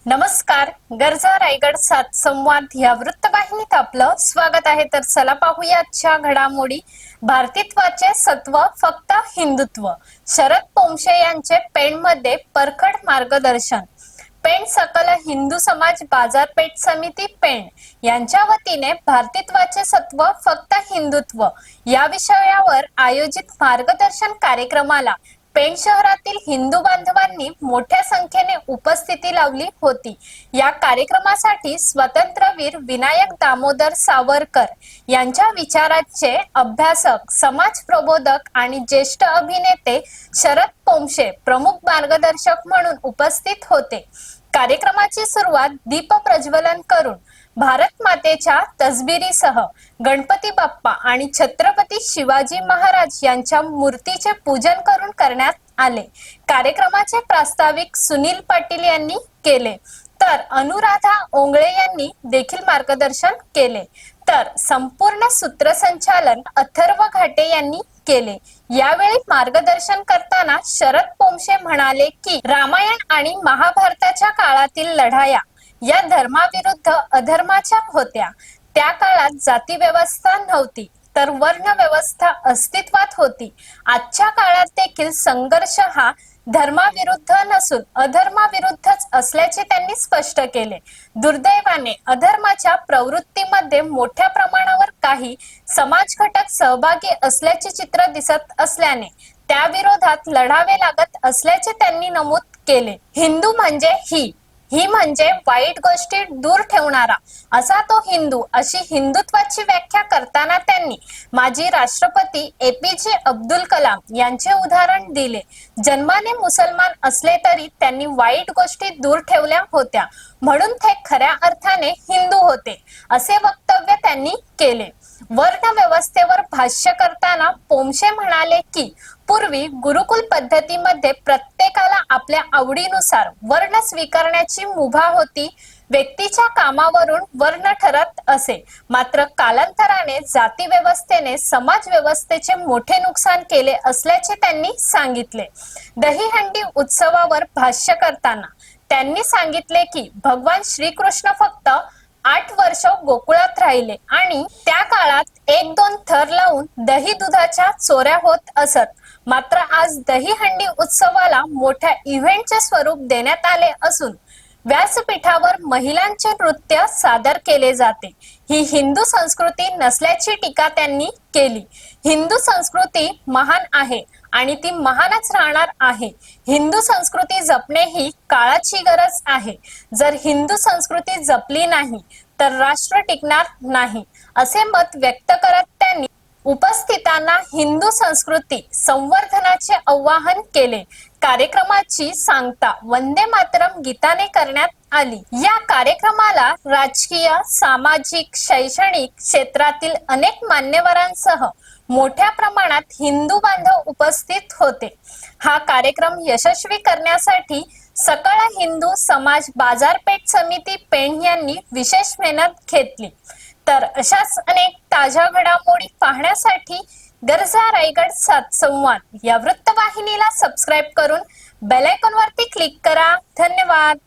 नमस्कार. गरजा रायगड सात संवाद या वृत्तवाहिनीत आपलं स्वागत आहे. तर चला पाहूया आजच्या घडामोडी. भारतीत्वाचे सत्व फक्त हिंदुत्व. शरद पोंक्षे यांचे पेणमध्ये परखड मार्गदर्शन. पेण सकल हिंदू समाज बाजारपेठ समिती पेण यांच्या वतीने भारतीत्वाचे सत्व फक्त हिंदुत्व या विषयावर आयोजित मार्गदर्शन कार्यक्रमाला पेण शहरातील हिंदू बांधवांनी मोठ्या संख्येने उपस्थिती लावली होती. या कार्यक्रमासाठी स्वातंत्र्यवीर विनायक दामोदर सावरकर यांच्या विचारांचे अभ्यासक, समाज प्रबोधक आणि ज्येष्ठ अभिनेते शरद पोंक्षे प्रमुख मार्गदर्शक म्हणून उपस्थित होते. कार्यक्रमाची सुरुवात दीप प्रज्वलन करून भारत मातेच्या तसबिरीसह गणपती बाप्पा आणि छत्रपती शिवाजी महाराज यांच्या मूर्तीचे पूजन करून करण्यात आले. कार्यक्रमाचे प्रास्ताविक सुनील पाटील यांनी केले, तर अनुराधा ओंगळे यांनी देखील मार्गदर्शन केले, तर संपूर्ण सूत्रसंचालन अथर्व घाटे यांनी केले. यावेळी मार्गदर्शन करताना शरद पोंक्षे म्हणाले की रामायण आणि महाभारताच्या काळातील लढाया या धर्माविरुद्ध अधर्माच्या होत्या. त्या काळात जाती व्यवस्था नव्हती, तर वर्ण व्यवस्था अस्तित्वात होती. आजच्या काळात देखील संघर्ष हा धर्माविरुद्ध नसून अधर्माविरुद्धच असल्याचे त्यांनी स्पष्ट केले. दुर्दैवाने अधर्माच्या प्रवृत्तीमध्ये मोठ्या प्रमाणावर काही समाज घटक सहभागी असल्याचे चित्र दिसत असल्याने त्या विरोधात लढावे लागत असल्याचे त्यांनी नमूद केले. हिंदू म्हणजे ही म्हणजे वाईट गोष्टी दूर ठेवणारा असा तो हिंदू, अशी हिंदुत्वाची व्याख्या करताना त्यांनी माजी राष्ट्रपती APJ अब्दुल कलाम यांचे उदाहरण दिले. जन्माने मुसलमान असले तरी त्यांनी वाईट गोष्टी दूर ठेवल्या होत्या, म्हणून ते खऱ्या अर्थाने हिंदू होते, असे वक्तव्य त्यांनी केले. वर्ण व्यवस्थेवर भाष्य करताना पोंक्षे म्हणाले की पूर्वी गुरुकुल पद्धतीमध्ये प्रत्येकाला आपल्या आवडीनुसार वर्ण स्वीकारण्याची मुभा होती. व्यक्तीच्या कामावरून वर्ण ठरत असे. मात्र कालांतराने जाती व्यवस्थेने समाज व्यवस्थेचे मोठे नुकसान केले असल्याचे त्यांनी सांगितले. दहीहंडी उत्सवावर भाष्य करताना त्यांनी सांगितले की भगवान श्रीकृष्ण फक्त 8 वर्ष गोकुळात राहिले आणि त्या काळात 1-2 थर लावून दही दुधाच्या चोऱ्या होत असत. मात्र आज दहीहंडी उत्सवाला मोठ्या इव्हेंटचे स्वरूप देण्यात आले असून व्यासपीठावर महिलांचे नृत्य सादर केले जाते. ही हिंदू संस्कृती नसल्याची टीका त्यांनी केली. हिंदू संस्कृती महान आहे आणि ती महानच राहणार आहे. हिंदू संस्कृती जपणे ही काळाची गरज आहे. जर हिंदू संस्कृती जपली नाही तर राष्ट्र टिकणार नाही, असे मत व्यक्त करत त्यांनी उपस्थितांना हिंदू संस्कृती संवर्धनाचे आवाहन केले. कार्यक्रमाची सांगता वंदे मातरम गीताने करण्यात आली. या कार्यक्रमाला राजकीय, सामाजिक, शैक्षणिक क्षेत्रातील अनेक मान्यवरांसह मोठ्या प्रमाणात हिंदू बांधव उपस्थित होते. हा कार्यक्रम यशस्वी करण्यासाठी सकळ हिंदू समाज बाजारपेठ समिती पेण यांनी विशेष मेहनत घेतली. तर अशाच अनेक ताज्या घडामोडी पाहण्यासाठी गरजा रायगड सात संवाद या वृत्तवाहिनीला सबस्क्राईब करून बेल आयकॉन वरती क्लिक करा. धन्यवाद.